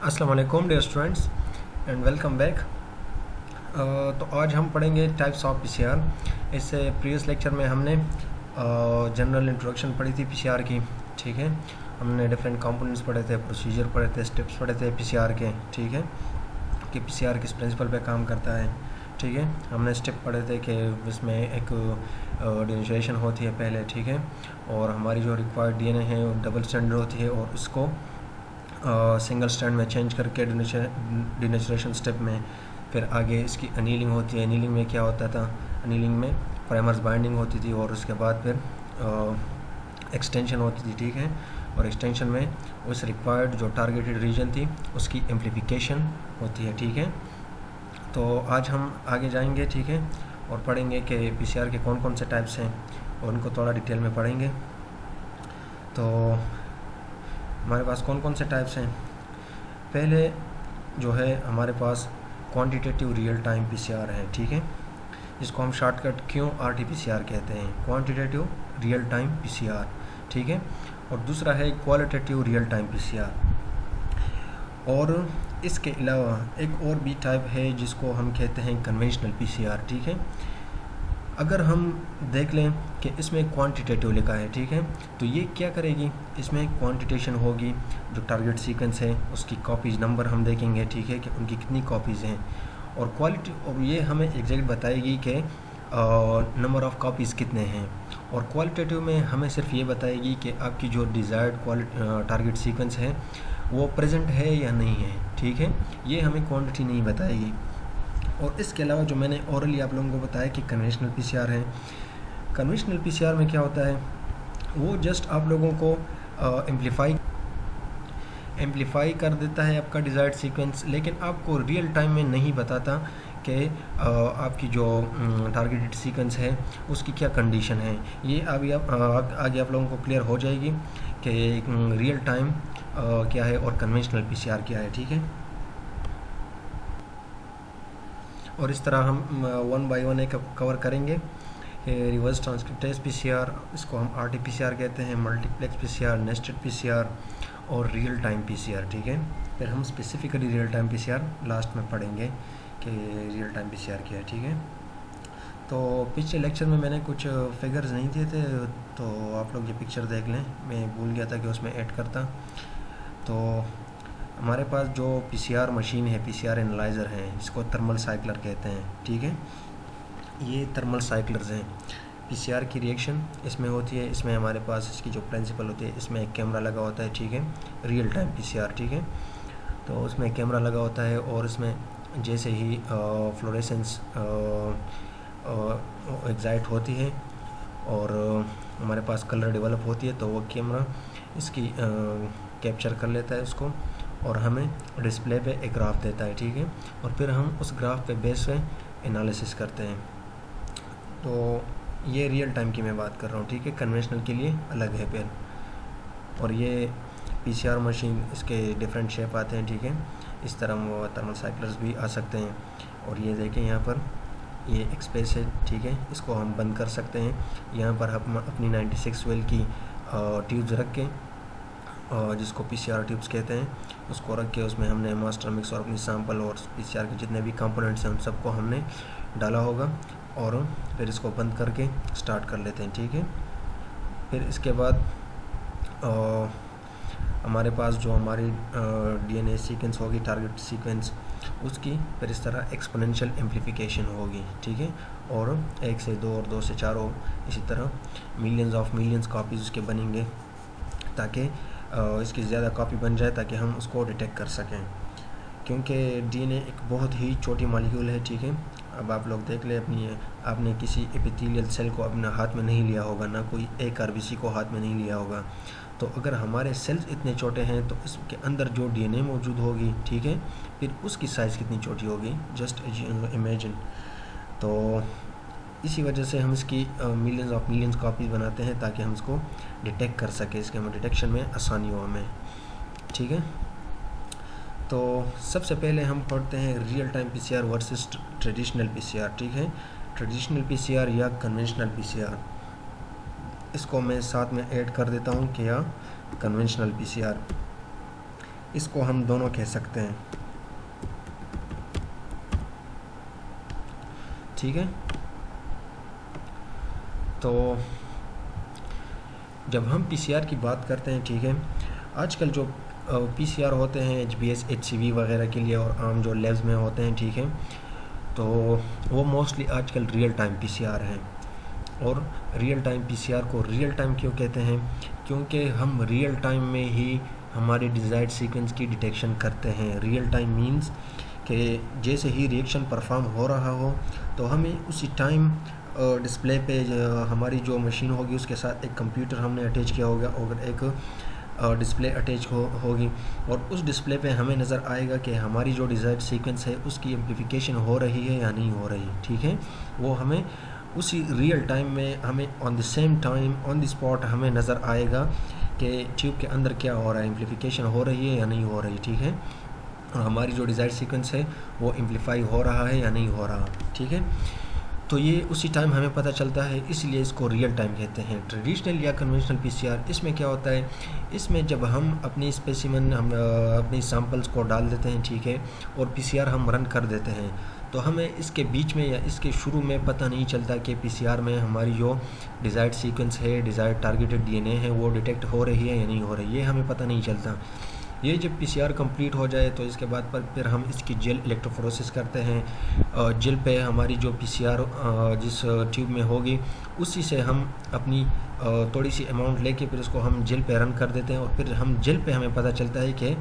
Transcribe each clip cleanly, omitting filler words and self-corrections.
अस्सलाम वालेकुम dear students and welcome back. तो आज हम पढ़ेंगे टाइप्स ऑफ पीसीआर। इससे प्रीवियस लेक्चर में हमने जनरल इंट्रोडक्शन पढ़ी थी पीसीआर की, ठीक है। हमने डिफरेंट कंपोनेंट्स पढ़े थे, प्रोसीजर पढ़े थे, स्टेप्स पढ़े थे पीसीआर के, ठीक है, कि पीसीआर किस प्रिंसिपल पे काम करता है, ठीक है। हमने स्टेप पढ़े थे कि इसमें एक डिनेचुरेशन होती है पहले, ठीक है, और हमारी जो रिक्वायर्ड डीएनए है वो डबल स्टैंडर्ड होती है और इसको सिंगल स्टैंड में चेंज करके डिनेचुरेशन स्टेप में फिर आगे इसकी अनीलिंग होती है। अनीलिंग में क्या होता था, अनीलिंग में प्राइमर्स बाइंडिंग होती थी और उसके बाद फिर एक्सटेंशन होती थी, ठीक है, और एक्सटेंशन में उस रिक्वायर्ड जो टारगेटेड रीजन थी उसकी एम्प्लीफिकेशन होती है, ठीक है। तो आज हम आगे जाएंगे, ठीक है, और पढ़ेंगे कि पीसीआर के कौन कौन से टाइप्स हैं और उनको थोड़ा डिटेल में पढ़ेंगे। तो हमारे पास कौन कौन से टाइप्स हैं। पहले जो है हमारे पास क्वांटिटेटिव रियल टाइम पीसीआर है, ठीक है, जिसको हम शॉर्टकट क्यों आरटीपीसीआर कहते हैं, क्वांटिटेटिव रियल टाइम पीसीआर, ठीक है। और दूसरा है क्वालिटेटिव रियल टाइम पीसीआर। और इसके अलावा एक और भी टाइप है जिसको हम कहते हैं कन्वेंशनल पीसीआर, ठीक है। अगर हम देख लें कि इसमें क्वांटिटेटिव लिखा है, ठीक है, तो ये क्या करेगी, इसमें क्वांटिटेशन होगी, जो टारगेट सीक्वेंस है उसकी कॉपीज़ नंबर हम देखेंगे, ठीक है, कि उनकी कितनी कॉपीज़ हैं, और क्वालिटी और ये हमें एग्जैक्ट बताएगी कि नंबर ऑफ़ कॉपीज़ कितने हैं। और क्वालिटेटिव में हमें सिर्फ ये बताएगी कि आपकी जो डिज़ायर्ड टारगेट सीक्वेंस है वो प्रेजेंट है या नहीं है, ठीक है, ये हमें क्वांटिटी नहीं बताएगी। और इसके अलावा जो मैंने ओरली आप लोगों को बताया कि कन्वेंशनल पीसीआर है, कन्वेंशनल पीसीआर में क्या होता है, वो जस्ट आप लोगों को एम्प्लीफाई कर देता है आपका डिज़ायर्ड सीक्वेंस, लेकिन आपको रियल टाइम में नहीं बताता कि आपकी जो टारगेटेड सीक्वेंस है उसकी क्या कंडीशन है। ये अभी आगे आप लोगों को क्लियर हो जाएगी कि रियल टाइम क्या है और कन्वेंशनल पीसीआर क्या है, ठीक है। और इस तरह हम वन बाय वन एक कवर करेंगे। रिवर्स ट्रांसक्रिप्टेज पीसीआर, इसको हम आरटीपीसीआर कहते हैं, मल्टीप्लेक्स पीसीआर, नेस्टेड पीसीआर और रियल टाइम पीसीआर, ठीक है। फिर हम specifically real time PCR last में पढ़ेंगे कि रियल टाइम पीसीआर क्या है, ठीक है। तो पिछले लेक्चर में मैंने कुछ फिगर्स नहीं दिए थे, तो आप लोग ये पिक्चर देख लें, मैं भूल गया था कि उसमें ऐड करता। तो हमारे पास जो पीसीआर मशीन है, पीसीआर एनालाइज़र है, जिसको थर्मल साइक्लर कहते हैं, ठीक है, ये थर्मल साइक्लर्स हैं। पीसीआर की रिएक्शन इसमें होती है, इसमें हमारे पास इसकी जो प्रिंसिपल होती है, इसमें एक कैमरा लगा होता है, ठीक है, रियल टाइम पीसीआर, ठीक है। तो उसमें कैमरा लगा होता है और इसमें जैसे ही फ्लोरेसेंस एग्जाइट होती है और हमारे पास कलर डेवलप होती है, तो वो कैमरा इसकी कैप्चर कर लेता है उसको और हमें डिस्प्ले पे एक ग्राफ देता है, ठीक है, और फिर हम उस ग्राफ पे बेस पे एनालिसिस करते हैं। तो ये रियल टाइम की मैं बात कर रहा हूँ, ठीक है, कन्वेंशनल के लिए अलग है फिर। और ये पीसीआर मशीन, इसके डिफरेंट शेप आते हैं, ठीक है, इस तरह वो थर्मल साइक्लर्स भी आ सकते हैं। और ये देखें यहाँ पर ये एक स्पेस है, ठीक है, इसको हम बंद कर सकते हैं। यहाँ पर हम अपनी 96 वेल की ट्यूब्स रख के, जिसको पीसीआर ट्यूब्स कहते हैं, उसको रख के उसमें हमने मास्टर मिक्स और अपनी सैंपल और पीसीआर के जितने भी कंपोनेंट्स हैं उन सबको हमने डाला होगा और फिर इसको बंद करके स्टार्ट कर लेते हैं, ठीक है। फिर इसके बाद हमारे पास जो हमारी डीएनए सीक्वेंस होगी, टारगेट सीक्वेंस, उसकी फिर इस तरह एक्सपोनेंशियल एम्प्लीफिकेशन होगी, ठीक है, और 1 से 2 और 2 से 4 हो, इसी तरह मिलियंस ऑफ मिलियंस कॉपीज़ उसके बनेंगे ताकि इसकी ज़्यादा कॉपी बन जाए ताकि हम उसको डिटेक्ट कर सकें, क्योंकि डीएनए एक बहुत ही छोटी मॉलिक्यूल है, ठीक है। अब आप लोग देख लें, आपने किसी एपिथेलियल सेल को अपने हाथ में नहीं लिया होगा, ना कोई एक आरबीसी को हाथ में नहीं लिया होगा, तो अगर हमारे सेल्स इतने छोटे हैं तो इसके अंदर जो डीएनए मौजूद होगी, ठीक है, फिर उसकी साइज़ कितनी छोटी होगी, जस्ट इमेजिन। तो इसी वजह से हम इसकी मिलियंस ऑफ मिलियंस कॉपीज़ बनाते हैं ताकि हम इसको डिटेक्ट कर सकें, इसके हमें डिटेक्शन में आसानी हो हमें, ठीक है। तो सबसे पहले हम पढ़ते हैं real time PCR versus traditional PCR, ठीक है, ट्रेडिशनल पीसीआर या कन्वेंशनल पीसीआर। इसको मैं साथ में ऐड कर देता हूँ कि या कन्वेंशनल पीसीआर। इसको हम दोनों कह सकते हैं, ठीक है। तो जब हम पीसीआर की बात करते हैं, ठीक है, आजकल जो पीसीआर होते हैं एचबीएस एचसीवी वगैरह के लिए और आम जो लैब्स में होते हैं, ठीक है, तो वो मोस्टली आजकल रियल टाइम पीसीआर हैं। और रियल टाइम पीसीआर को रियल टाइम क्यों कहते हैं? क्योंकि हम रियल टाइम में ही हमारे डिज़ायर्ड सीक्वेंस की डिटेक्शन करते हैं। रियल टाइम मींस कि जैसे ही रिएक्शन परफॉर्म हो रहा हो तो हमें उसी टाइम डिस्प्ले पे हमारी जो मशीन होगी उसके साथ एक कंप्यूटर हमने अटैच किया होगा और एक डिस्प्ले अटैच होगी और उस डिस्प्ले पे हमें नज़र आएगा कि हमारी जो डिज़ायर्ड सीक्वेंस है उसकी एम्प्लीफिकेशन हो रही है या नहीं हो रही, ठीक है। वो हमें उसी रियल टाइम में हमें on the same time on the spot हमें नज़र आएगा कि ट्यूब के अंदर क्या हो रहा है, एम्प्लीफिकेशन हो रही है या नहीं हो रही, ठीक है, और हमारी जो डिज़ायर्ड सीक्वेंस है वो एम्प्लीफाई हो रहा है या नहीं हो रहा, ठीक है। तो ये उसी टाइम हमें पता चलता है, इसलिए इसको रियल टाइम कहते हैं। ट्रेडिशनल या कन्वेंशनल पीसीआर, इसमें क्या होता है, इसमें जब हम अपनी स्पेसिमेन हम अपनी सैंपल्स को डाल देते हैं, ठीक है, और पीसीआर हम रन कर देते हैं, तो हमें इसके बीच में या इसके शुरू में पता नहीं चलता कि पीसीआर में हमारी जो डिज़ायर्ड सीक्वेंस है, डिज़ायर्ड टारगेटेड डीएनए है, वो डिटेक्ट हो रही है या नहीं हो रही, ये हमें पता नहीं चलता। ये जब पीसीआर कंप्लीट हो जाए तो इसके बाद पर फिर हम इसकी जेल इलेक्ट्रोफोरेसिस करते हैं। जेल पे हमारी जो पीसीआर जिस ट्यूब में होगी उसी से हम अपनी थोड़ी सी अमाउंट लेके फिर उसको हम जेल पे रन कर देते हैं और फिर हम जेल पे हमें पता चलता है कि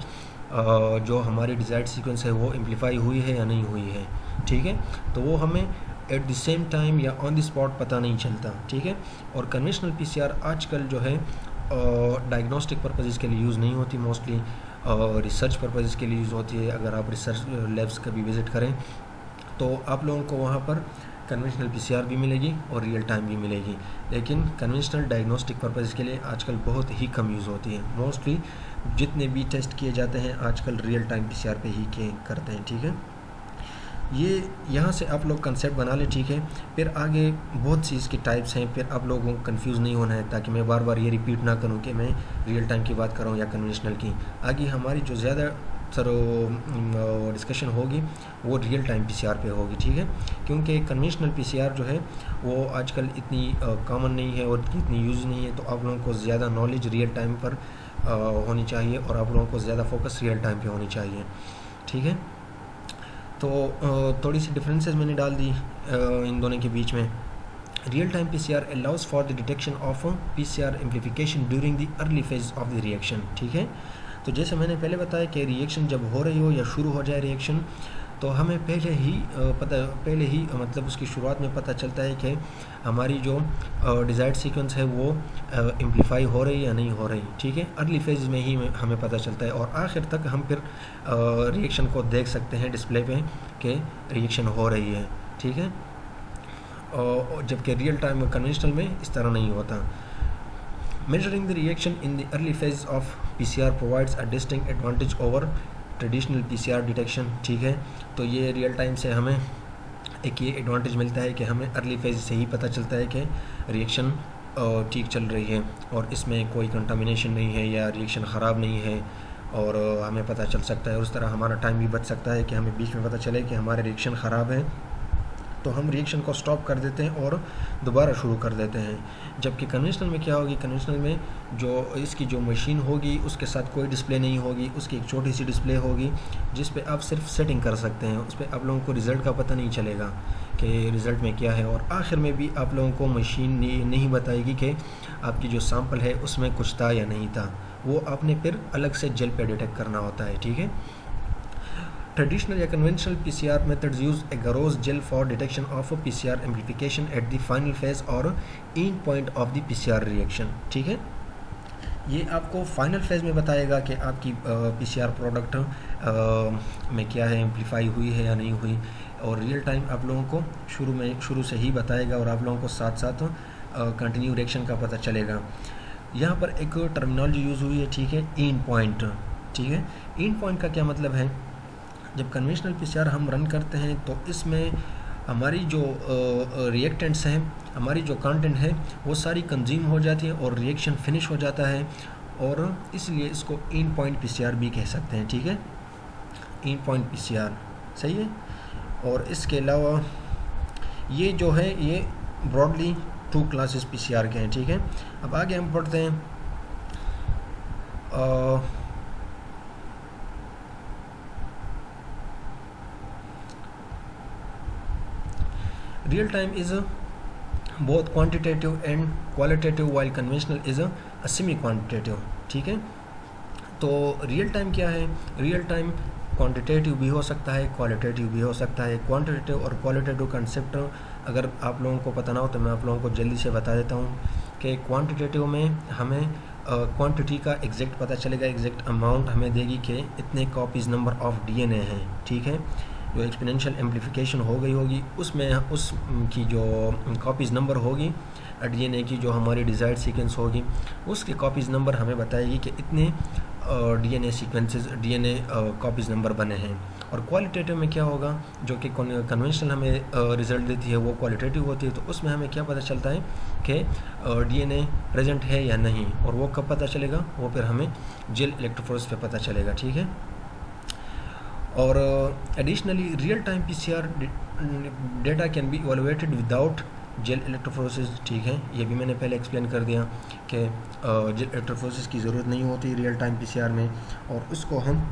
जो हमारी डिज़ायर्ड सीक्वेंस है वो एम्प्लीफाई हुई है या नहीं हुई है, ठीक है। तो वो हमें एट द सेम टाइम या ऑन द स्पॉट पता नहीं चलता, ठीक है। और कन्वेंशनल पीसीआर आजकल जो है डायग्नोस्टिक पर्पज़ के लिए यूज़ नहीं होती, मोस्टली रिसर्च पर्पज़ के लिए यूज़ होती है। अगर आप रिसर्च लैब्स कभी विज़िट करें तो आप लोगों को वहाँ पर कन्वेंशनल पीसीआर भी मिलेगी और रियल टाइम भी मिलेगी, लेकिन कन्वेंशनल डायग्नोस्टिक पर्पज़ के लिए आजकल बहुत ही कम यूज़ होती है। मोस्टली जितने भी टेस्ट किए जाते हैं आजकल रियल टाइम पीसीआर पे ही करते हैं, ठीक है। ये यहाँ से आप लोग कंसेप्ट बना लें, ठीक है। फिर आगे बहुत सी इसकी टाइप्स हैं, फिर आप लोगों को कंफ्यूज नहीं होना है, ताकि मैं बार बार ये रिपीट ना करूँ कि मैं रियल टाइम की बात कर रहा हूँ या कन्वेंशनल की। आगे हमारी जो ज़्यादा डिस्कशन होगी वो रियल टाइम पीसीआर पे होगी, ठीक है, क्योंकि कन्वेंशनल पीसीआर जो है वो आजकल इतनी कॉमन नहीं है और इतनी यूज़ नहीं है। तो आप लोगों को ज़्यादा नॉलेज रियल टाइम पर होनी चाहिए और आप लोगों को ज़्यादा फोकस रियल टाइम पे होनी चाहिए, ठीक है। तो थोड़ी सी डिफरेंसेस मैंने डाल दी इन दोनों के बीच में। Real time PCR allows for the detection of PCR amplification during the early phase of the reaction, ठीक है। तो जैसे मैंने पहले बताया कि रिएक्शन जब हो रही हो या शुरू हो जाए रिएक्शन, तो हमें पहले ही मतलब उसकी शुरुआत में पता चलता है कि हमारी जो डिज़ायर्ड सीक्वेंस है वो एम्प्लीफाई हो रही है या नहीं हो रही, ठीक है। अर्ली फेज में ही हमें पता चलता है और आखिर तक हम फिर रिएक्शन को देख सकते हैं डिस्प्ले पे कि रिएक्शन हो रही है, ठीक है। और जबकि रियल टाइम कन्वेंशनल में इस तरह नहीं होता। Measuring the reaction in the early phase of PCR provides a distinct advantage over traditional PCR detection, ठीक है। तो ये रियल टाइम से हमें एक ये एडवांटेज मिलता है कि हमें अर्ली फेज से ही पता चलता है कि रिएक्शन ठीक चल रही है और इसमें कोई कंटामिनेशन नहीं है या रिएक्शन ख़राब नहीं है और हमें पता चल सकता है। और उस तरह हमारा टाइम भी बच सकता है कि हमें बीच में पता चले कि हमारे रिएक्शन ख़राब है तो हम रिएक्शन को स्टॉप कर देते हैं और दोबारा शुरू कर देते हैं। जबकि कन्वेंशनल में क्या होगी, कन्वेंशनल में जो इसकी जो मशीन होगी उसके साथ कोई डिस्प्ले नहीं होगी, उसकी एक छोटी सी डिस्प्ले होगी जिस पे आप सिर्फ सेटिंग कर सकते हैं। उस पर आप लोगों को रिज़ल्ट का पता नहीं चलेगा कि रिज़ल्ट में क्या है और आखिर में भी आप लोगों को मशीन नहीं बताएगी कि आपकी जो सैंपल है उसमें कुछ था या नहीं था। वो आपने फिर अलग से जेल पे डिटेक्ट करना होता है, ठीक है। Traditional या conventional PCR methods use agarose gel for detection of a PCR amplification at the final phase or end point of the PCR reaction, ठीक है। ये आपको फाइनल फेज़ में बताएगा कि आपकी PCR प्रोडक्ट में क्या है, एम्प्लीफाई हुई है या नहीं हुई, और रियल टाइम आप लोगों को शुरू से ही बताएगा और आप लोगों को साथ साथ कंटिन्यू रिएक्शन का पता चलेगा। यहाँ पर एक टर्मिनोलॉजी यूज़ हुई है, ठीक है, एंड पॉइंट, ठीक है। एंड पॉइंट का क्या मतलब है, जब कन्वेंशनल पीसीआर हम रन करते हैं तो इसमें हमारी जो रिएक्टेंट्स हैं, हमारी जो कंटेंट है वो सारी कंज्यूम हो जाती है और रिएक्शन फिनिश हो जाता है और इसलिए इसको इन पॉइंट पीसीआर भी कह सकते हैं, ठीक है, इन पॉइंट पीसीआर, सही है। और इसके अलावा ये जो है ये ब्रॉडली 2 क्लासेस पीसीआर के हैं, ठीक है। अब आगे हम पढ़ते हैं real time is both quantitative and qualitative while conventional is a semi quantitative, ठीक है। तो रियल टाइम क्या है, रियल टाइम क्वांटिटेटिव भी हो सकता है, क्वालिटेटिव भी हो सकता है। क्वांटिटेटिव और क्वालिटेटिव कंसेप्ट अगर आप लोगों को पता ना हो तो मैं आप लोगों को जल्दी से बता देता हूँ कि क्वांटिटेटिव में हमें क्वांटिटी का एग्जैक्ट पता चलेगा, एग्जैक्ट अमाउंट हमें देगी कि इतने कॉपीज़ नंबर ऑफ डीएनए हैं, ठीक है। जो एक्सपोनेंशियल एम्प्लीफिकेशन हो गई होगी उसमें उसकी जो कॉपीज़ नंबर होगी डीएनए की, जो हमारी डिज़ायर्ड सीक्वेंस होगी उसके कॉपीज़ नंबर हमें बताएगी कि इतने DNA sequences DNA copies number बने हैं। और क्वालिटेटिव में क्या होगा, जो कि कन्वेंशनल हमें रिज़ल्ट देती है वो क्वालिटेटिव होती है। तो उसमें हमें क्या पता चलता है कि डीएनए प्रेजेंट है या नहीं, और वो कब पता चलेगा, वो फिर हमें जेल इलेक्ट्रोफोरेसिस पे पता चलेगा, ठीक है। और additionally real time PCR data can be evaluated without gel electrophoresis, ठीक है। ये भी मैंने पहले एक्सप्लेन कर दिया कि जेल इलेक्ट्रोफोरेसिस की ज़रूरत नहीं होती रियल टाइम पीसीआर में, और उसको हम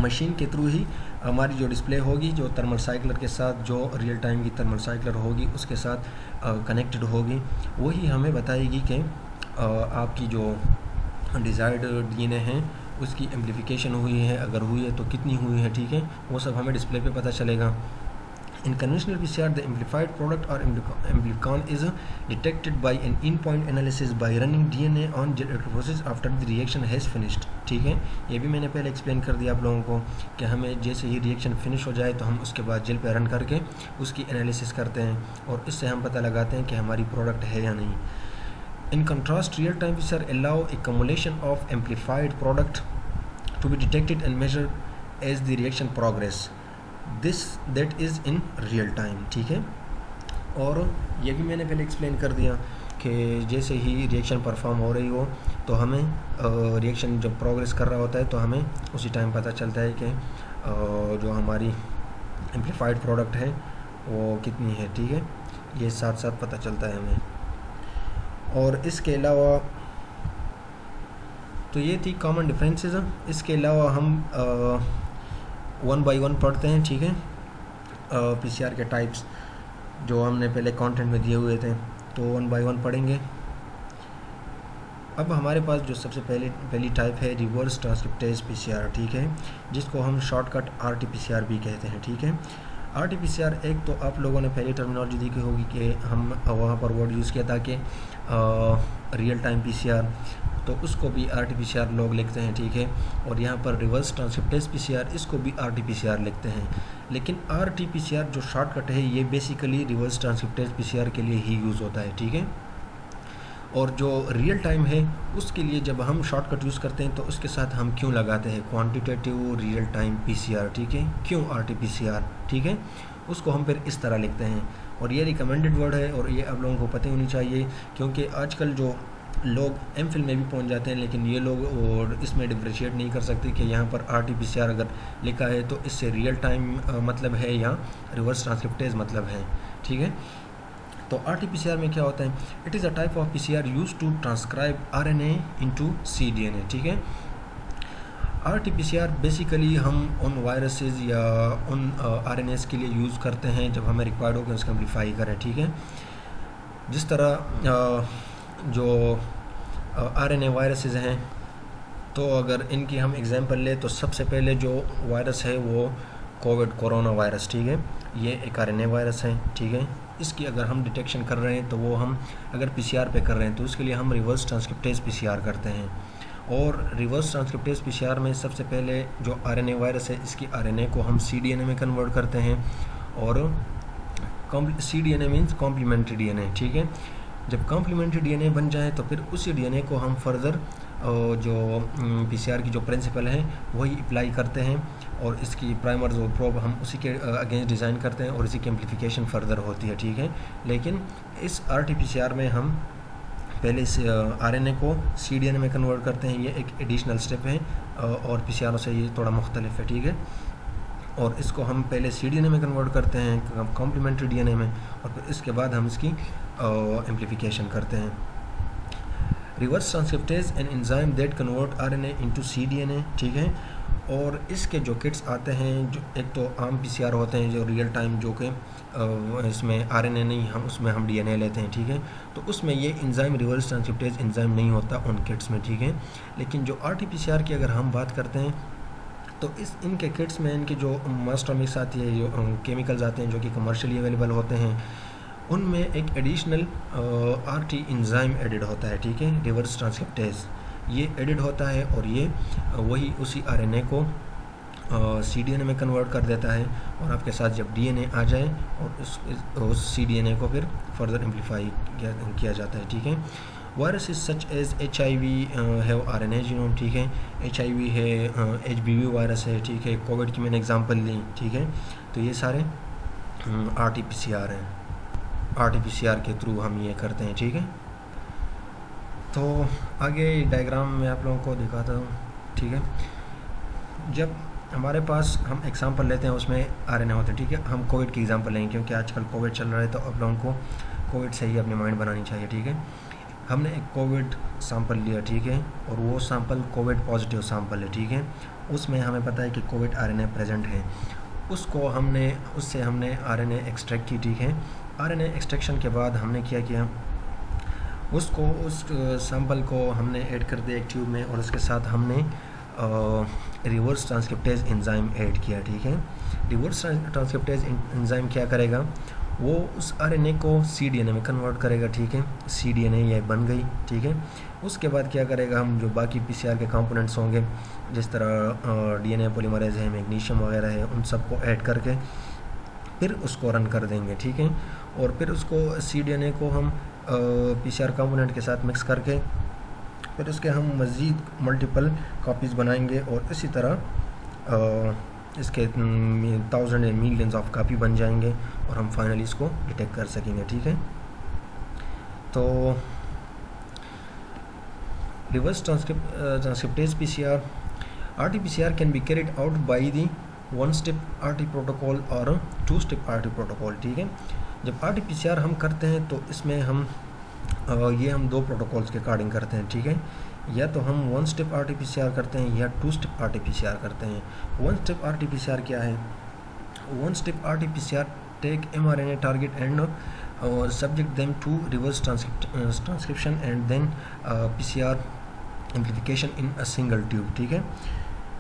मशीन के थ्रू ही हमारी जो डिस्प्ले होगी, जो थर्मल साइक्लर के साथ, जो रियल टाइम की थर्मल साइक्लर होगी उसके साथ कनेक्टेड होगी, वही हमें बताएगी कि आपकी जो डिज़ायर्ड डीएनए हैं उसकी एम्प्लीफिकेशन हुई है, अगर हुई है तो कितनी हुई है, ठीक है। वो सब हमें डिस्प्ले पे पता चलेगा। In conventional PCR the amplified product और amplicon is detected by an end point analysis by running DNA on gel electrophoresis after the reaction has finished, ठीक है। ये भी मैंने पहले एक्सप्लेन कर दिया आप लोगों को कि हमें जैसे ही रिएक्शन फिनिश हो जाए तो हम उसके बाद जेल पे रन करके उसकी एनालिसिस करते हैं, और इससे हम पता लगाते हैं कि हमारी प्रोडक्ट है या नहीं। In contrast, real-time PCR allow accumulation of amplified product to be detected and measured as the reaction progress. That is in real time, ठीक है। और ये भी मैंने पहले एक्सप्लेन कर दिया कि जैसे ही रिएक्शन परफॉर्म हो रही हो तो हमें रिएक्शन जब प्रोग्रेस कर रहा होता है तो हमें उसी टाइम पता चलता है कि जो हमारी एम्प्लीफाइड प्रोडक्ट है वो कितनी है, ठीक है। ये साथ साथ पता चलता है हमें। और इसके अलावा तो ये थी कॉमन डिफरेंसेस। इसके अलावा हम 1 by 1 पढ़ते हैं, ठीक है। पीसीआर के टाइप्स जो हमने पहले कंटेंट में दिए हुए थे, तो 1 by 1 पढ़ेंगे। अब हमारे पास जो सबसे पहली टाइप है रिवर्स ट्रांसक्रिप्टेज पीसीआर, ठीक है, जिसको हम शॉर्टकट आरटीपीसीआर भी कहते हैं, ठीक है। आरटीपीसीआर एक तो आप लोगों ने पहली टर्मिनोलॉजी देखी होगी कि हम वहाँ पर वर्ड यूज़ किया था कि रियल टाइम पीसीआर, तो उसको भी आरटीपीसीआर लोग लिखते हैं, ठीक है। और यहाँ पर रिवर्स ट्रांसक्रिप्टेज पीसीआर इसको भी आरटीपीसीआर लिखते हैं। लेकिन आरटीपीसीआर जो शॉर्टकट है ये बेसिकली रिवर्स ट्रांसक्रिप्टेज पीसीआर के लिए ही यूज़ होता है, ठीक है। और जो रियल टाइम है उसके लिए जब हम शॉर्टकट यूज़ करते हैं तो उसके साथ हम क्यों लगाते हैं क्वांटिटेटिव रियल टाइम पीसीआर, ठीक है, क्यों आरटीपीसीआर, ठीक है, उसको हम फिर इस तरह लिखते हैं। और ये रिकमेंडेड वर्ड है और ये आप लोगों को पता होनी चाहिए, क्योंकि आजकल जो लोग एमफिल में भी पहुंच जाते हैं लेकिन ये लोग और इसमें डिफ्रेंशिएट नहीं कर सकते कि यहाँ पर आरटीपीसीआर अगर लिखा है तो इससे रियल टाइम मतलब है या रिवर्स ट्रांसक्रिप्टेज मतलब है, ठीक है। तो आरटीपीसीआर में क्या होता है, it is a type of PCR use to transcribe RNA into cDNA, ठीक है। आरटीपीसीआर बेसिकली हम उन वायरसेस या उन आरएनएस के लिए यूज़ करते हैं जब हमें रिक्वायर्ड हो कि उसको एम्प्लीफाई करें, ठीक है। जिस तरह जो आरएनए वायरसेस हैं, तो अगर इनकी हम एग्जांपल लें तो सबसे पहले जो वायरस है वो कोरोना वायरस, ठीक है, ये एक आरएनए वायरस है, ठीक है। इसकी अगर हम डिटेक्शन कर रहे हैं तो वो हम अगर पीसीआर पे कर रहे हैं तो उसके लिए हम रिवर्स ट्रांसक्रिप्टेज पीसीआर करते हैं। और रिवर्स ट्रांसक्रिप्टेज पीसीआर में सबसे पहले जो आरएनए वायरस है इसकी आरएनए को हम सीडीएनए में कन्वर्ट करते हैं, और सीडीएनए मीन्स कॉम्प्लीमेंट्री डीएनए, ठीक है। जब कॉम्प्लीमेंट्री डीएनए बन जाए तो फिर उसी डीएनए को हम फर्दर जो पीसीआर की जो प्रिंसिपल है वही अप्लाई करते हैं, और इसकी प्राइमर्स और प्रोब हम उसी के अगेंस्ट डिज़ाइन करते हैं और इसी की एम्प्लीफिकेशन फर्दर होती है, ठीक है। लेकिन इस आरटीपीसीआर में हम पहले इस आरएनए को सीडीएनए में कन्वर्ट करते हैं, ये एक एडिशनल स्टेप है और पीसीआर से ये थोड़ा मुख्तलिफ है, ठीक है। और इसको हम पहले सीडीएनए में कन्वर्ट करते हैं कॉम्प्लीमेंट्री डीएनए में, और फिर इसके बाद हम इसकी एम्प्लीफिकेशन करते हैं। Reverse transcriptase an enzyme that convert RNA into cDNA, ठीक है। और इसके जो किट्स आते हैं, जो एक तो आम पीसीआर होते हैं जो रियल टाइम, जो कि इसमें आरएनए नहीं, हम उसमें हम डीएनए लेते हैं, ठीक है। तो उसमें ये एंजाइम रिवर्स ट्रांसक्रिप्टेज एंजाइम नहीं होता उन किट्स में, ठीक है। लेकिन जो आरटीपीसीआर की अगर हम बात करते हैं तो इनके किट्स में इनकी जो मास्टर मिक्स आती है, जो केमिकल्स आते हैं जो कि कमर्शियली अवेलेबल होते हैं, उनमें एक एडिशनल आरटी एंजाइम एडिड होता है, ठीक है, रिवर्स ट्रांसक्रिप्टेज ये एडिड होता है, और ये वही उसी आरएनए को सीडीएनए में कन्वर्ट कर देता है, और आपके साथ जब डीएनए आ जाए और उस सीडीएनए को फिर फर्दर एम्प्लीफाई किया जाता है, ठीक है। Virus is such as HIV have RNA genome, ठीक है। HIV है, HBV वायरस है, ठीक है। कोविड की मैंने एग्जांपल ली, ठीक है। तो ये सारे RT-PCR हैं, RT-PCR के थ्रू हम ये करते हैं, ठीक है। तो आगे डायग्राम में आप लोगों को दिखाता हूँ, ठीक है। जब हमारे पास हम एग्जांपल लेते हैं उसमें आरएनए होते हैं, ठीक है। हम कोविड की एग्जांपल लेंगे क्योंकि आजकल कोविड चल रहा है, तो आप लोगों को कोविड से ही अपनी माइंड बनानी चाहिए, ठीक है। हमने एक कोविड सैंपल लिया, ठीक है, और वो सैंपल कोविड पॉजिटिव सैंपल है, ठीक है। उसमें हमें पता है कि कोविड आरएनए प्रेजेंट है, उससे हमने आरएनए एक्सट्रैक्ट की, ठीक है। आरएनए एक्सट्रैक्शन के बाद हमने क्या किया, उस सैंपल को हमने ऐड कर दिया एक ट्यूब में, और उसके साथ हमने रिवर्स ट्रांसक्रिप्टेज एंजाइम ऐड किया, ठीक है। रिवर्स ट्रांसक्रिप्टेज एंजाइम क्या करेगा, वो उस आरएनए को सीडीएनए में कन्वर्ट करेगा, ठीक है। सीडीएनए ये बन गई, ठीक है। उसके बाद क्या करेगा, हम जो बाकी पीसीआर के कंपोनेंट्स होंगे, जिस तरह डीएनए पॉलीमरेज है, मैग्नीशियम वगैरह है, उन सबको ऐड करके फिर उसको रन कर देंगे, ठीक है। और फिर उसको सीडीएनए को हम पीसीआर कंपोनेंट के साथ मिक्स करके फिर उसके हम मज़ीद मल्टीपल कॉपीज़ बनाएंगे, और इसी तरह इसके 1000 एंड मिलियंस ऑफ कापी बन जाएंगे, और हम फाइनली इसको डिटेक्ट कर सकेंगे, ठीक है। तो reverse transcriptase PCR RT-PCR can be carried out by the 1-step RT protocol और 2-step RT प्रोटोकॉल, ठीक है। जब RT-PCR हम करते हैं तो इसमें हम हम 2 प्रोटोकॉल्स के अकॉर्डिंग करते हैं, ठीक है। या तो हम 1-step RT-PCR करते हैं या 2-step RT-PCR करते हैं। 1-step RT-PCR क्या है, 1-step RT-PCR take mRNA target and subject them to reverse transcription and then PCR amplification in a single tube, ठीक है।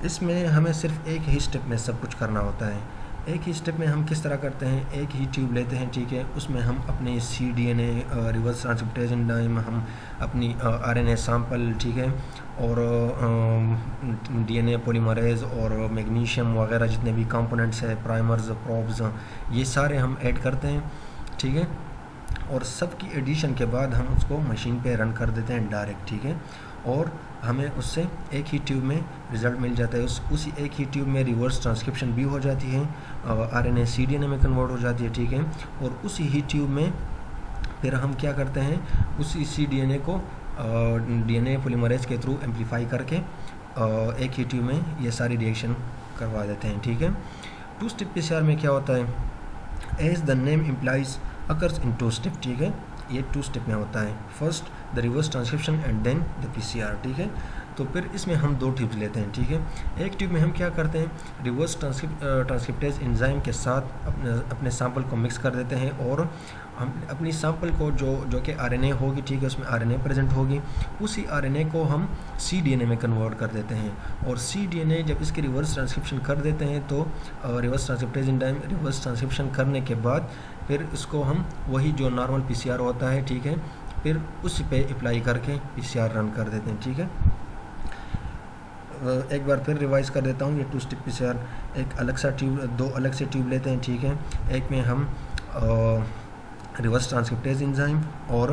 इसमें हमें सिर्फ एक ही स्टेप में सब कुछ करना होता है। एक ही स्टेप में हम किस तरह करते हैं, एक ही ट्यूब लेते हैं, ठीक है। उसमें हम अपने सीडीएनए रिवर्स ट्रांसक्रिप्टेज एंजाइम, हम अपनी आरएनए सैंपल, ठीक है, और डीएनए पॉलीमरेज और मैग्नीशियम वगैरह जितने भी कंपोनेंट्स है, प्राइमर्स, प्रोब्स, ये सारे हम ऐड करते हैं, ठीक है। और सब की एडिशन के बाद हम उसको मशीन पे रन कर देते हैं डायरेक्ट, ठीक है। और हमें उससे एक ही ट्यूब में रिज़ल्ट मिल जाता है। उसी एक ही ट्यूब में रिवर्स ट्रांसक्रिप्शन भी हो जाती है, आरएनए सीडीएनए में कन्वर्ट हो जाती है, ठीक है। और उसी ही ट्यूब में फिर हम क्या करते हैं, उसी सीडीएनए को डीएनए पॉलीमरेज के थ्रू एम्प्लीफाई करके एक ही ट्यूब में ये सारी रिएक्शन करवा देते हैं, ठीक है। 2-step पीसीआर में क्या होता है, as the name implies occurs in 2-step, ठीक है। ये 2-step में होता है, first the reverse transcription and then the PCR, ठीक है। तो फिर इसमें हम 2 ट्यूब्स लेते हैं, ठीक है। एक ट्यूब में हम क्या करते हैं, रिवर्स ट्रांसक्रिप्टेज एंजाइम के साथ अपने सैंपल को मिक्स कर देते हैं, और हम अपनी सैंपल को जो कि आरएनए होगी, ठीक है, उसमें आरएनए प्रेजेंट होगी, उसी आरएनए को हम सीडीएनए में कन्वर्ट कर देते हैं। और सीडीएनए जब इसकी रिवर्स ट्रांसक्रिप्शन कर देते हैं तो reverse transcriptase enzyme reverse transcription करने के बाद फिर इसको हम वही जो नॉर्मल पीसीआर होता है, ठीक है, फिर उस पे अप्लाई करके पीसीआर रन कर देते हैं, ठीक है। एक बार फिर रिवाइज कर देता हूँ, ये 2-step पीसीआर एक अलग सा ट्यूब, 2 अलग से ट्यूब लेते हैं, ठीक है। एक में हम रिवर्स ट्रांसक्रिप्टेज एंजाइम और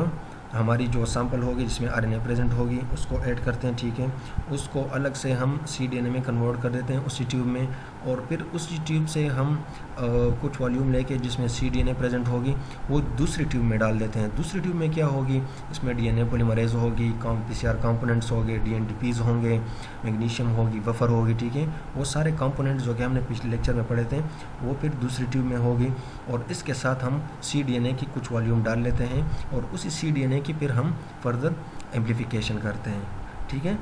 हमारी जो सैंपल होगी जिसमें आरएनए प्रेजेंट होगी उसको ऐड करते हैं, ठीक है। उसको अलग से हम cDNA में कन्वर्ट कर देते हैं उसी ट्यूब में, और फिर उसी ट्यूब से हम कुछ वॉल्यूम लेके जिसमें cDNA प्रेजेंट होगी वो दूसरी ट्यूब में डाल देते हैं। दूसरी ट्यूब में क्या होगी, इसमें DNA पॉलीमरेज होगी, PCR कंपोनेंट्स होंगे, DNTPs होंगे, मैग्नीशियम होगी, बफर होगी, ठीक है। वो सारे कंपोनेंट्स जो कि हमने पिछले लेक्चर में पढ़े थे वो फिर दूसरी ट्यूब में होगी, और इसके साथ हम cDNA की कुछ वॉल्यूम डाल लेते हैं और उसी cDNA की फिर हम फर्दर एम्प्लीफिकेशन करते हैं, ठीक है।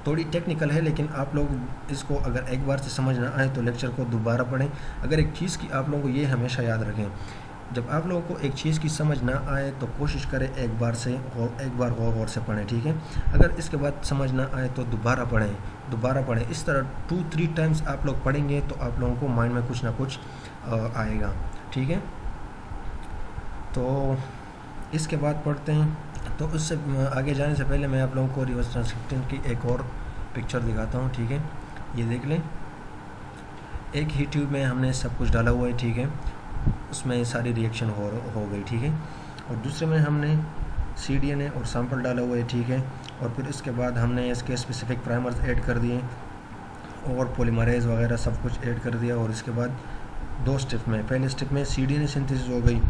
थोड़ी टेक्निकल है, लेकिन आप लोग इसको अगर एक बार से समझ ना आए तो लेक्चर को दोबारा पढ़ें। अगर एक चीज़ की आप लोगों को ये हमेशा याद रखें, जब आप लोगों को एक चीज़ की समझ ना आए तो कोशिश करें एक बार गौर से पढ़ें, ठीक है। अगर इसके बाद समझ ना आए तो दोबारा पढ़ें। इस तरह 2-3 टाइम्स आप लोग पढ़ेंगे तो आप लोगों को माइंड में कुछ ना कुछ आएगा, ठीक है। तो इसके बाद पढ़ते हैं। तो उससे आगे जाने से पहले मैं आप लोगों को रिवर्स ट्रांसक्रिप्शन की एक और पिक्चर दिखाता हूँ, ठीक है। ये देख लें, एक ही ट्यूब में हमने सब कुछ डाला हुआ है, ठीक है। उसमें सारी रिएक्शन हो गई, ठीक है। और दूसरे में हमने cDNA और सैंपल डाला हुआ है, ठीक है। और फिर इसके बाद हमने इसके स्पेसिफिक प्राइमर्स ऐड कर दिए और पॉलीमरेज वगैरह सब कुछ ऐड कर दिया। और इसके बाद 2 स्टेप में, पहले स्टेप में cDNA सिंथेसिस हो गई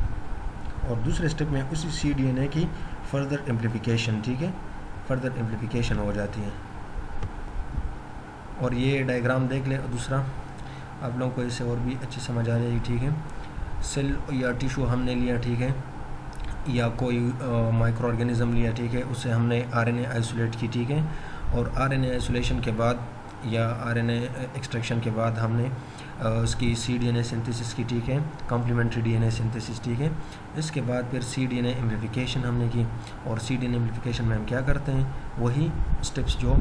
और दूसरे स्टेप में उसी cDNA की फर्दर एम्प्लीफिकेशन, ठीक है, फर्दर एम्प्लीफिकेशन हो जाती है। और ये डायग्राम देख ले दूसरा, आप लोगों को इससे और भी अच्छी समझ आ जाएगी, ठीक है। सेल या टिश्यू हमने लिया, ठीक है, या कोई माइक्रो ऑर्गेनिज्म लिया, ठीक है, उससे हमने आरएनए आइसोलेट की, ठीक है। और आरएनए आइसोलेशन के बाद या आरएनए एक्सट्रैक्शन के बाद हमने उसकी cDNA सिंथेसिस की, ठीक है, कॉम्प्लीमेंट्री DNA सिंथेसिस, ठीक है। इसके बाद फिर cDNA एम्प्लीफिकेशन हमने की, और cDNA एम्प्लीफिकेशन में हम क्या करते हैं, वही स्टेप्स जो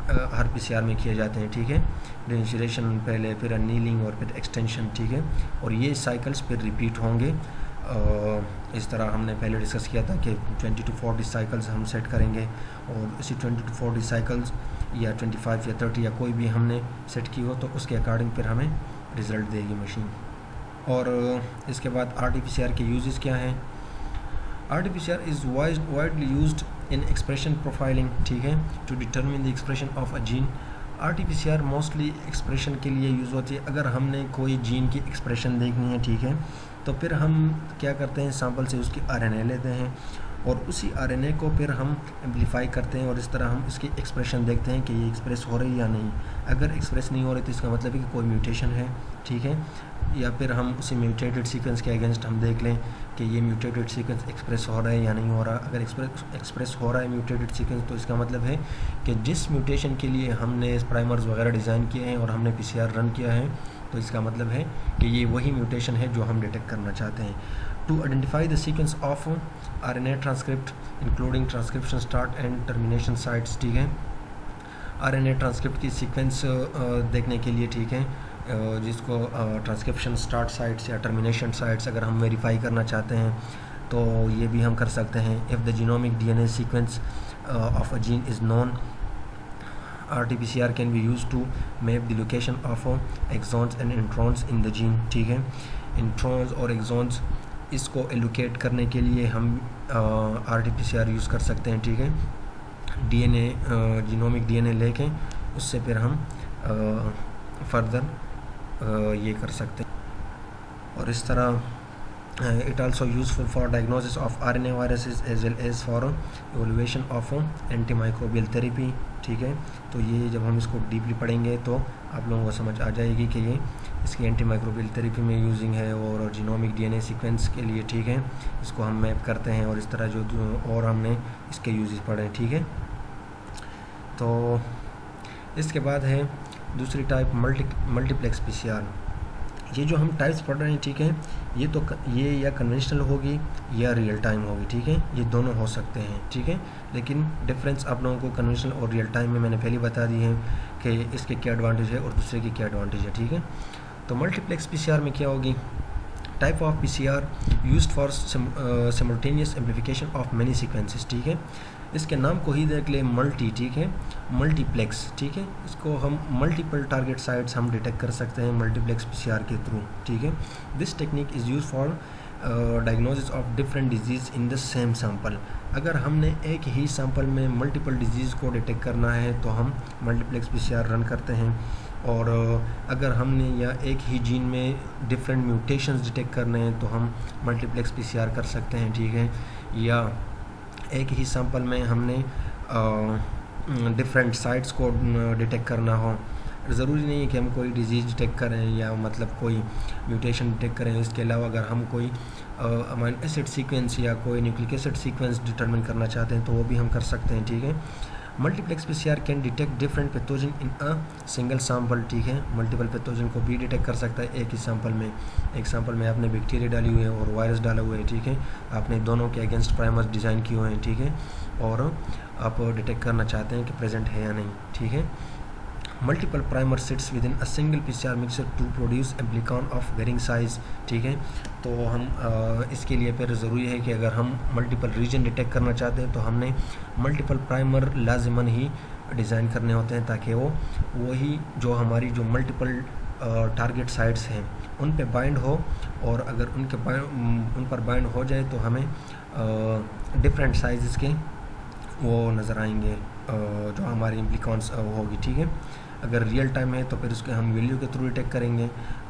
हर PCR में किए जाते हैं, ठीक है। डेनिचुरेशन पहले, फिर अनीलिंग और फिर एक्सटेंशन, ठीक है। और ये साइकिल्स फिर रिपीट होंगे। इस तरह हमने पहले डिस्कस किया था कि 20 to 40 साइकिल्स हम सेट करेंगे, और इसी 20 to 40 साइकिल्स या 25 या 30 या कोई भी हमने सेट की हो तो उसके अकॉर्डिंग फिर हमें रिज़ल्ट देगी मशीन। और इसके बाद RT-PCR के यूजेस क्या हैं। RT-PCR is widely used in expression profiling, ठीक है, to determine the expression of a gene. RT-PCR mostly expression के लिए यूज़ होती है। अगर हमने कोई जीन की एक्सप्रेशन देखनी है, ठीक है, तो फिर हम क्या करते हैं, सैंपल से उसकी RNA लेते हैं और उसी RNA को फिर हम एम्प्लीफाई करते हैं, और इस तरह हम इसकी एक्सप्रेशन देखते हैं कि ये एक्सप्रेस हो रही है या नहीं। अगर एक्सप्रेस नहीं हो रही तो इसका मतलब है कि कोई म्यूटेशन है, ठीक है। या फिर हम उसी म्यूटेटेड सीक्वेंस के अगेंस्ट हम देख लें कि ये म्यूटेटेड सीक्वेंस एक्सप्रेस हो रहा है या नहीं हो रहा। अगर एक्सप्रेस हो रहा है म्यूटेटेड सीक्वेंस तो इसका मतलब है कि जिस म्यूटेशन के लिए हमने प्राइमर्स वगैरह डिज़ाइन किए हैं और हमने PCR रन किया है, तो इसका मतलब है कि ये वही म्यूटेशन है जो हम डिटेक्ट करना चाहते हैं। To identify the sequence of RNA transcript including transcription start and termination sites, ठीक है। RNA ट्रांसक्रिप्ट की सीक्वेंस देखने के लिए, ठीक है, जिसको ट्रांसक्रिप्शन स्टार्ट साइट्स या टर्मिनेशन साइट्स अगर हम वेरीफाई करना चाहते हैं तो ये भी हम कर सकते हैं। If the genomic DNA sequence of a gene is known, RT-PCR can be use to map the location of exons and introns in the gene, ठीक है। इंट्रॉन्स और एक्सॉन्स इसको एलोकेट करने के लिए हम RT-PCR यूज़ कर सकते हैं, ठीक है। DNA जीनोमिक DNA लेके उससे फिर हम फर्दर ये कर सकते हैं। और इस तरह it also useful for diagnosis of RNA viruses as well as for evaluation of antimicrobial therapy, ठीक है। तो ये जब हम इसको डीपली पढ़ेंगे तो आप लोगों को समझ आ जाएगी कि ये इसकी एंटीमाइक्रोबियल थेरेपी में यूजिंग है और जीनोमिक DNA सीक्वेंस के लिए, ठीक है, इसको हम मैप करते हैं। और इस तरह जो और हमने इसके यूजेस पढ़े, ठीक है। तो इसके बाद है दूसरी टाइप मल्टीप्लेक्स PCR। ये जो हम टाइप्स पढ़ रहे हैं, ठीक है, ये या कन्वेंशनल होगी या रियल टाइम होगी, ठीक है, ये दोनों हो सकते हैं, ठीक है। लेकिन डिफरेंस आप लोगों को कन्वेंशनल और रियल टाइम में मैंने पहले बता दी है कि इसके क्या एडवांटेज है और दूसरे की क्या एडवांटेज है, ठीक है। तो मल्टीप्लेक्स PCR में क्या होगी, type of PCR used for simultaneous amplification of many sequences, ठीक है। इसके नाम को ही देख ले, मल्टी, ठीक है, मल्टीप्लेक्स, ठीक है। इसको हम मल्टीपल टारगेट साइट्स हम डिटेक्ट कर सकते हैं मल्टीप्लेक्स PCR के थ्रू, ठीक है। This technique is use for diagnosis of different disease in the same sample. अगर हमने एक ही सैंपल में मल्टीपल डिजीज़ को डिटेक्ट करना है तो हम मल्टीप्लेक्स पीसीआर रन करते हैं, और अगर हमने या एक ही जीन में डिफरेंट म्यूटेशंस डिटेक्ट करने हैं तो हम मल्टीप्लेक्स पीसीआर कर सकते हैं, ठीक है। या एक ही सैंपल में हमने डिफरेंट साइट्स को डिटेक्ट करना हो, ज़रूरी नहीं है कि हम कोई डिजीज़ डिटेक्ट करें या मतलब कोई म्यूटेशन डिटेक्ट करें। इसके अलावा अगर हम कोई अमाइनो एसिड सीक्वेंस या कोई न्यूक्लिक एसिड सीक्वेंस डिटरमिन करना चाहते हैं तो वो भी हम कर सकते हैं, ठीक है। Multiplex PCR can detect different pathogen in a single sample, ठीक है। मल्टीपल पैथोजन को भी डिटेक्ट कर सकता है एक ही सैंपल में। एक सैंपल में आपने बैक्टीरिया डाली हुई है और वायरस डाला हुआ है, ठीक है। आपने दोनों के अगेंस्ट प्राइमर्स डिज़ाइन किए हुए हैं, ठीक है, और आप डिटेक्ट करना चाहते हैं कि प्रेजेंट है या नहीं, ठीक है। Multiple primer sets within a single PCR mixer to produce amplicon of varying size, ठीक है। तो हम इसके लिए फिर ज़रूरी है कि अगर हम मल्टीपल रीजन डिटेक्ट करना चाहते हैं तो हमने मल्टीपल प्राइमर लाजिमन ही डिज़ाइन करने होते हैं ताकि वो वही जो हमारी जो मल्टीपल टारगेट साइट्स हैं उन पे बाइंड हो, और अगर उन पर बाइंड हो जाए तो हमें डिफरेंट साइज़ के वो नज़र आएंगे जो हमारी इम्प्लिकॉन्स होगी, ठीक है। अगर रियल टाइम है तो फिर उसके हम वैल्यू के थ्रू डिटेक्ट करेंगे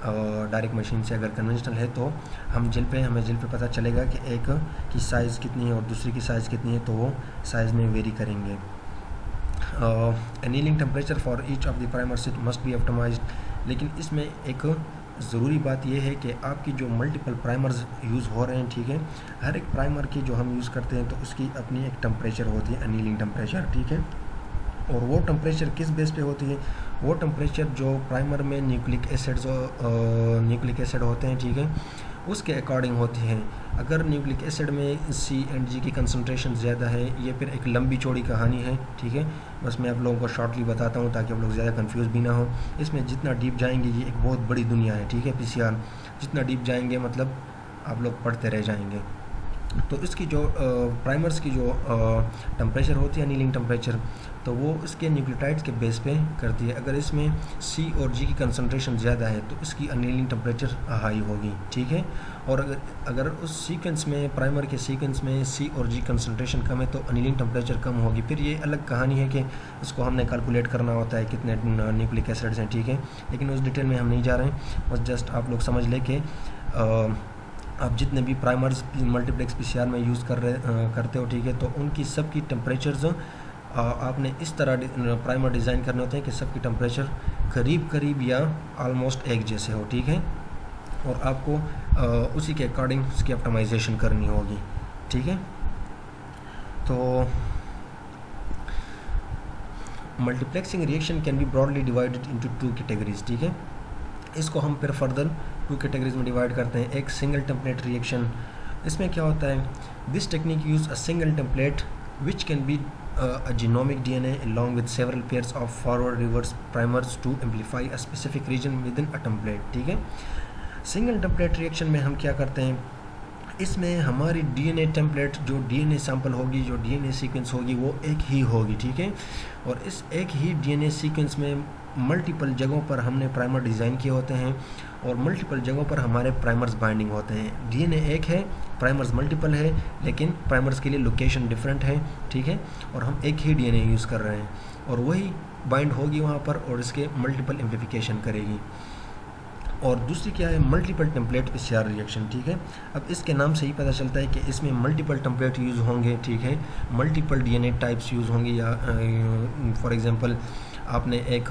डायरेक्ट मशीन से। अगर कन्वेंशनल है तो हमें जिल पे पता चलेगा कि एक की साइज़ कितनी है और दूसरी की साइज़ कितनी है, तो वो साइज़ में वेरी करेंगे। Annealing temperature for each of the primer sets must be optimized, लेकिन इसमें एक ज़रूरी बात यह है कि आपकी जो मल्टीपल प्राइमर्स यूज़ हो रहे हैं, ठीक है, हर एक प्राइमर की जो हम यूज़ करते हैं तो उसकी अपनी एक टेम्परेचर होती है, एनीलिंग टेम्परेचर, ठीक है। और वो टेम्परेचर किस बेस पे होती है? वो टेम्परेचर जो प्राइमर में न्यूक्लिक एसिड होते हैं, ठीक है, उसके अकॉर्डिंग होती है। अगर न्यूक्लिक एसिड में सी एंड जी की कंसंट्रेशन ज़्यादा है, ये फिर एक लंबी चौड़ी कहानी है, ठीक है। बस मैं आप लोगों को शॉर्टली बताता हूँ ताकि आप लोग ज़्यादा कंफ्यूज भी ना हो। इसमें जितना डीप जाएंगे ये एक बहुत बड़ी दुनिया है, ठीक है। पीसीआर जितना डीप जाएंगे मतलब आप लोग पढ़ते रह जाएंगे। तो इसकी जो प्राइमर्स की जो टेम्परेचर होती है एनीलिंग टेम्परेचर, तो वो इसके न्यूक्लियोटाइड्स के बेस पे करती है। अगर इसमें सी और जी की कंसंट्रेशन ज़्यादा है तो इसकी एनीलिंग टेम्परेचर हाई होगी, ठीक है। और अगर उस सीक्वेंस में प्राइमर के सीक्वेंस में सी और जी कंसंट्रेशन कम है तो एनीलिंग टेम्परेचर कम होगी। फिर ये अलग कहानी है कि उसको हमने कैलकुलेट करना होता है कितने न्यूक्लिक एसिड्स हैं, ठीक है, लेकिन उस डिटेल में हम नहीं जा रहे हैं। बस जस्ट आप लोग समझ लें कि आप जितने भी प्राइमर्स मल्टीप्लेक्स पीसीआर में यूज़ करते हो, ठीक है, तो उनकी सबकी टेम्परेचर्स आपने इस तरह प्राइमर डिज़ाइन करने होते हैं कि सबकी टेम्परेचर करीब करीब या ऑलमोस्ट एक जैसे हो, ठीक है। और आपको उसी के अकॉर्डिंग उसकी ऑप्टिमाइजेशन करनी होगी, ठीक है। तो multiplexing reaction can be broadly divided into 2 categories, ठीक है। इसको हम फिर फर्दर 2 कैटेगरीज में डिवाइड करते हैं। एक सिंगल टेम्पलेट रिएक्शन, इसमें क्या होता है? This technique use a single template which can be a genomic DNA along with several pairs of forward reverse primers to amplify a specific region within a template, ठीक है। Single template reaction में हम क्या करते हैं? इसमें हमारी DNA template जो डीएनए सैंपल होगी, जो डीएनए सीक्वेंस होगी वो एक ही होगी, ठीक है। और इस एक ही डीएनए सीक्वेंस में मल्टीपल जगहों पर हमने प्राइमर डिज़ाइन किए होते हैं और मल्टीपल जगहों पर हमारे प्राइमर्स बाइंडिंग होते हैं। डीएनए एक है, प्राइमर्स मल्टीपल है, लेकिन प्राइमर्स के लिए लोकेशन डिफरेंट है, ठीक है। और हम एक ही डीएनए यूज़ कर रहे हैं और वही बाइंड होगी वहाँ पर और इसके मल्टीपल एम्प्लीफिकेशन करेगी। और दूसरी क्या है? मल्टीपल टेम्पलेट पीसीआर रिएक्शन, ठीक है। अब इसके नाम से ही पता चलता है कि इसमें मल्टीपल टेम्पलेट यूज़ होंगे, ठीक है। मल्टीपल डीएनए टाइप्स यूज़ होंगे, या फॉर एग्जांपल आपने एक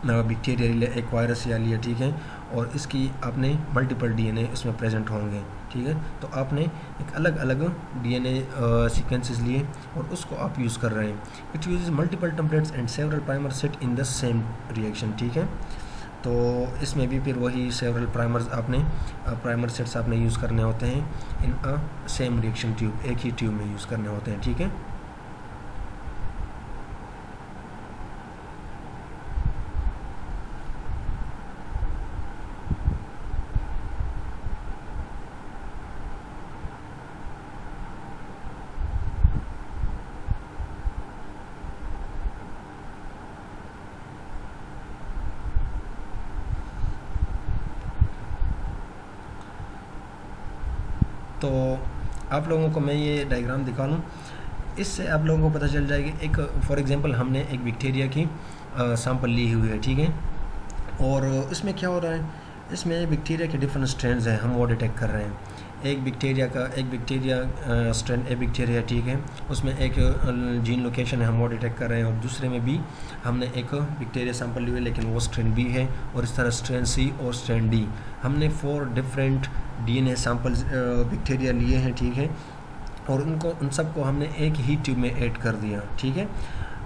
बैक्टीरिया लिया, एक वायरस या लिया, ठीक है, और इसकी आपने मल्टीपल डीएनए इसमें प्रेजेंट होंगे, ठीक है। तो आपने एक अलग अलग डीएनए सीक्वेंसेस लिए और उसको आप यूज़ कर रहे हैं। It uses multiple templates and several primer set in the same reaction, ठीक है। तो इसमें भी फिर वही सेवरल प्राइमर्स आपने प्राइमर सेट्स आपने यूज़ करने होते हैं इन अ सेम रिएक्शन ट्यूब, एक ही ट्यूब में यूज़ करने होते हैं, ठीक है। तो आप लोगों को मैं ये डायग्राम दिखा लूँ, इससे आप लोगों को पता चल जाएगा। एक फॉर एग्जांपल हमने एक बैक्टीरिया की सैंपल ली हुई है, ठीक है, और इसमें क्या हो रहा है, इसमें बैक्टीरिया के डिफरेंट स्ट्रेंस हैं, हम वो डिटेक्ट कर रहे हैं। एक बैक्टीरिया स्ट्रेन ए बैक्टीरिया, ठीक है, उसमें एक जीन लोकेशन है, हम वो डिटेक्ट कर रहे हैं, और दूसरे में भी हमने एक बैक्टीरिया सैंपल ली हुई है लेकिन वो स्ट्रेन बी है, और इस तरह स्ट्रेन सी और स्ट्रेन डी, हमने 4 डिफरेंट डीएनए सैंपल्स बैक्टीरिया लिए हैं, ठीक है, और उन सबको हमने एक ही ट्यूब में ऐड कर दिया, ठीक है।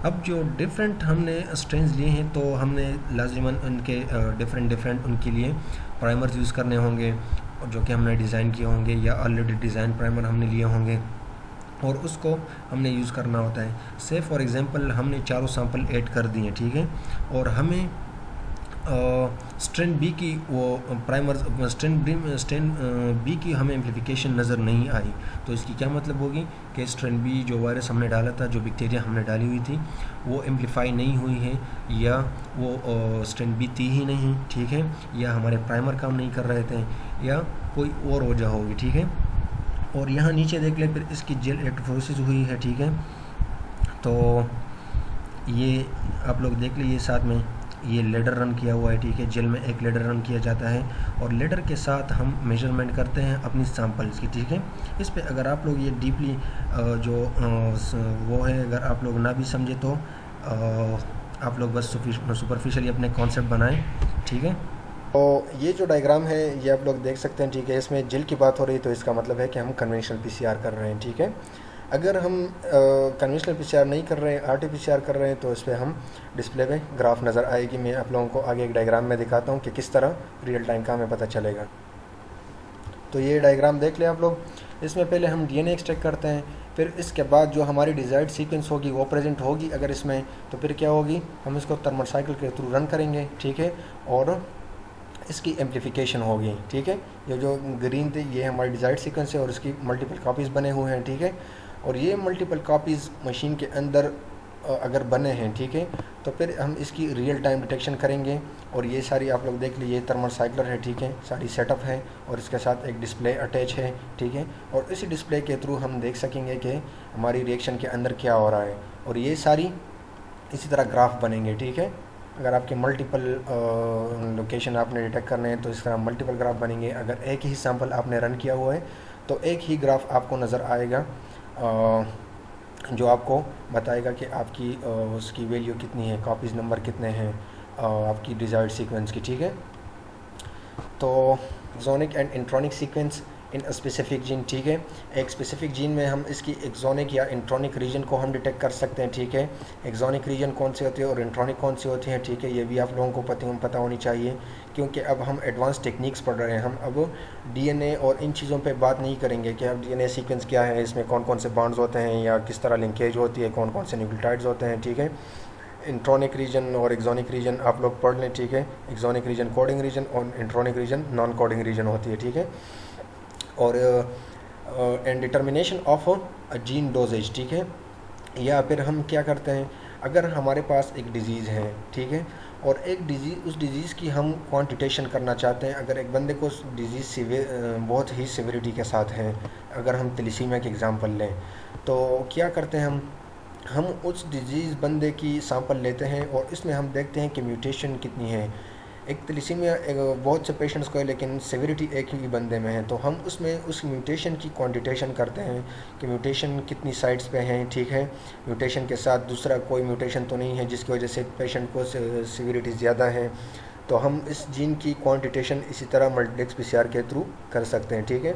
अब जो डिफरेंट हमने स्ट्रेंस लिए हैं तो हमने लाजिमन उनके डिफरेंट उनके लिए प्राइमर्स यूज़ करने होंगे, जो कि हमने डिज़ाइन किए होंगे या ऑलरेडी डिज़ाइन प्राइमर हमने लिए होंगे, और उसको हमने यूज़ करना होता है। से फॉर एग्जांपल हमने चारों सैंपल ऐड कर दिए, ठीक है, और हमें स्ट्रेन बी की वो प्राइमर स्ट्रेन बी की हमें एम्प्लीफिकेशन नज़र नहीं आई। तो इसकी क्या मतलब होगी कि स्ट्रेन बी जो वायरस हमने डाला था, जो बैक्टीरिया हमने डाली हुई थी, वो एम्प्लीफाई नहीं हुई है, या वो स्ट्रेन बी थी ही नहीं, ठीक है, या हमारे प्राइमर काम नहीं कर रहे थे, या कोई और वजह होगी, ठीक है। और यहाँ नीचे देख ले, फिर इसकी जेल इलेक्ट्रोफोरेसिस हुई है, ठीक है, तो ये आप लोग देख लीजिए, साथ में ये लेडर रन किया हुआ है, ठीक है, जेल में एक लेडर रन किया जाता है, और लेडर के साथ हम मेजरमेंट करते हैं अपनी सैंपल्स की, ठीक है। इस पे अगर आप लोग ये डीपली जो वो है, अगर आप लोग ना भी समझे तो आप लोग बस सुपरफिशियली अपने कॉन्सेप्ट बनाएं, ठीक है। तो ये जो डायग्राम है ये आप लोग देख सकते हैं, ठीक है, इसमें जेल की बात हो रही है, तो इसका मतलब है कि हम कन्वेंशनल पीसीआर कर रहे हैं, ठीक है। अगर हम कन्वेंशनल पीसीआर नहीं कर रहे हैं, आरटीपीसीआर कर रहे हैं, तो इस पर हम डिस्प्ले पे ग्राफ नज़र आएगी। मैं आप लोगों को आगे एक डायग्राम में दिखाता हूँ कि किस तरह रियल टाइम का हमें पता चलेगा। तो ये डायग्राम देख लें आप लोग। इसमें पहले हम डीएनए एक्सट्रैक्ट करते हैं, फिर इसके बाद जो हमारी डिज़ायर्ड सीक्वेंस होगी वो प्रेजेंट होगी अगर इसमें, तो फिर क्या होगी, हम इसको थर्मल साइकिल के थ्रू रन करेंगे, ठीक है, और इसकी एम्प्लीफिकेशन होगी, ठीक है। ये जो ग्रीन थी ये हमारी डिज़ायर्ड सीक्वेंस है और इसकी मल्टीपल कॉपीज़ बने हुए हैं, ठीक है, और ये मल्टीपल कॉपीज़ मशीन के अंदर अगर बने हैं, ठीक है, तो फिर हम इसकी रियल टाइम डिटेक्शन करेंगे। और ये सारी आप लोग देख लीजिए थर्मल साइक्लर है, ठीक है, सारी सेटअप है, और इसके साथ एक डिस्प्ले अटैच है, ठीक है, और इसी डिस्प्ले के थ्रू हम देख सकेंगे कि हमारी रिएक्शन के अंदर क्या हो रहा है, और ये सारी इसी तरह ग्राफ बनेंगे, ठीक है। अगर आपके मल्टीपल लोकेशन आपने डिटेक्ट करने हैं तो इस तरह मल्टीपल ग्राफ बनेंगे। अगर एक ही सैंपल आपने रन किया हुआ है तो एक ही ग्राफ आपको नज़र आएगा जो आपको बताएगा कि आपकी उसकी वैल्यू कितनी है, कॉपीज़ नंबर कितने हैं आपकी डिज़ायर्ड सीक्वेंस की, ठीक है। तो exonic and intronic sequence in specific gene, ठीक है, एक स्पेसिफिक जीन में हम इसकी एक्सोनिक या इंट्रॉनिक रीजन को हम डिटेक्ट कर सकते हैं, ठीक है। एक्सोनिक रीजन कौन से होते हैं और इंट्रॉनिक कौन से होते हैं, ठीक है, ये भी आप लोगों को पता होनी चाहिए, क्योंकि अब हम एडवांस टेक्निक्स पढ़ रहे हैं। हम अब डीएनए और इन चीज़ों पे बात नहीं करेंगे कि अब डीएनए सीक्वेंस क्या है, इसमें कौन कौन से बॉन्ड्स होते हैं या किस तरह लिंकेज होती है, कौन कौन से न्यूक्लियोटाइड्स होते हैं, ठीक है। इंट्रॉनिक रीजन और एक्सोनिक रीजन आप लोग पढ़ लें, ठीक है। एक्सोनिक रीजन कोडिंग रीजन और intronic region non coding region होती है, ठीक है। और and determination of gene dosage, ठीक है। या फिर हम क्या करते हैं, अगर हमारे पास एक डिज़ीज़ है, ठीक है, और एक डिज़ीज़ उस डिज़ीज़ की हम क्वांटिटेशन करना चाहते हैं। अगर एक बंदे को डिज़ीज़ बहुत ही सिविरिटी के साथ है, अगर हम थैलेसीमिया की एग्ज़ाम्पल लें, तो क्या करते हैं हम उस डिज़ीज़ बंदे की सैंपल लेते हैं और इसमें हम देखते हैं कि म्यूटेशन कितनी है। एक थैलेसीमिया बहुत से पेशेंट्स को है लेकिन सिविरिटी एक ही बंदे में है, तो हम उसमें उस म्यूटेशन की क्वांटिटेशन करते हैं कि म्यूटेशन कितनी साइट्स पे हैं, ठीक है। म्यूटेशन के साथ दूसरा कोई म्यूटेशन तो नहीं है जिसकी वजह से पेशेंट को सिविरिटी ज़्यादा है, तो हम इस जीन की क्वांटिटेशन इसी तरह मल्टीप्लेक्स पीसीआर के थ्रू कर सकते हैं, ठीक है।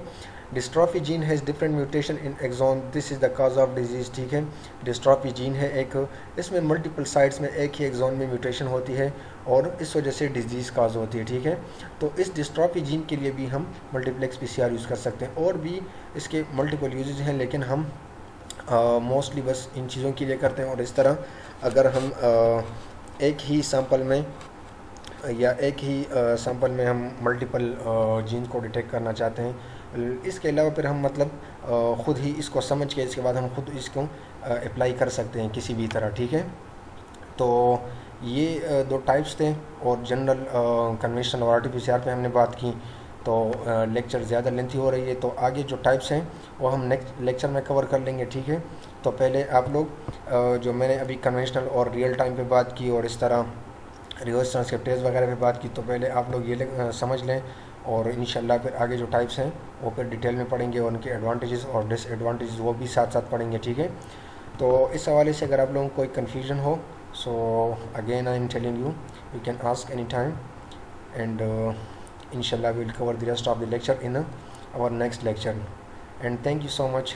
Dystrophy gene has different mutation in exon, this is the cause of disease, ठीक है। डिस्ट्रॉफी जीन है एक, इसमें मल्टीपल साइट्स में एक ही एक्सॉन में म्यूटेशन होती है और इस वजह से डिजीज़ काज होती है, ठीक है। तो इस डिस्ट्रॉफी जीन के लिए भी हम मल्टीप्लेक्स पीसीआर यूज़ कर सकते हैं, और भी इसके मल्टीपल यूजेज हैं, लेकिन हम मोस्टली बस इन चीज़ों के लिए करते हैं। और इस तरह अगर हम एक ही सैंपल में या एक ही सैंपल में हम मल्टीपल जीन को डिटेक्ट करना चाहते हैं, इसके अलावा फिर हम मतलब ख़ुद ही इसको समझ के इसके बाद हम खुद इसको अप्लाई कर सकते हैं किसी भी तरह, ठीक है। तो ये दो टाइप्स थे, और जनरल कन्वेंशनल और आरटीपीसीआर पे हमने बात की। तो लेक्चर ज़्यादा लेंथी हो रही है, तो आगे जो टाइप्स हैं वो हम नेक्स्ट लेक्चर में कवर कर लेंगे, ठीक है। तो पहले आप लोग जो मैंने अभी कन्वेंशनल और रियल टाइम पे बात की और इस तरह रिवर्स ट्रांसक्रिप्टेज वगैरह पे बात की, तो पहले आप लोग ये समझ लें, और इंशाल्लाह फिर आगे जो टाइप्स हैं वो फिर डिटेल में पढ़ेंगे और उनके एडवांटेजेस और डिसएडवांटेजेस वो भी साथ साथ पढ़ेंगे, ठीक है। तो इस हवाले से अगर आप लोगों को कोई कन्फ्यूजन हो, so again I am telling you can ask any time, and inshallah we will cover the rest of the lecture in our next lecture, and thank you so much.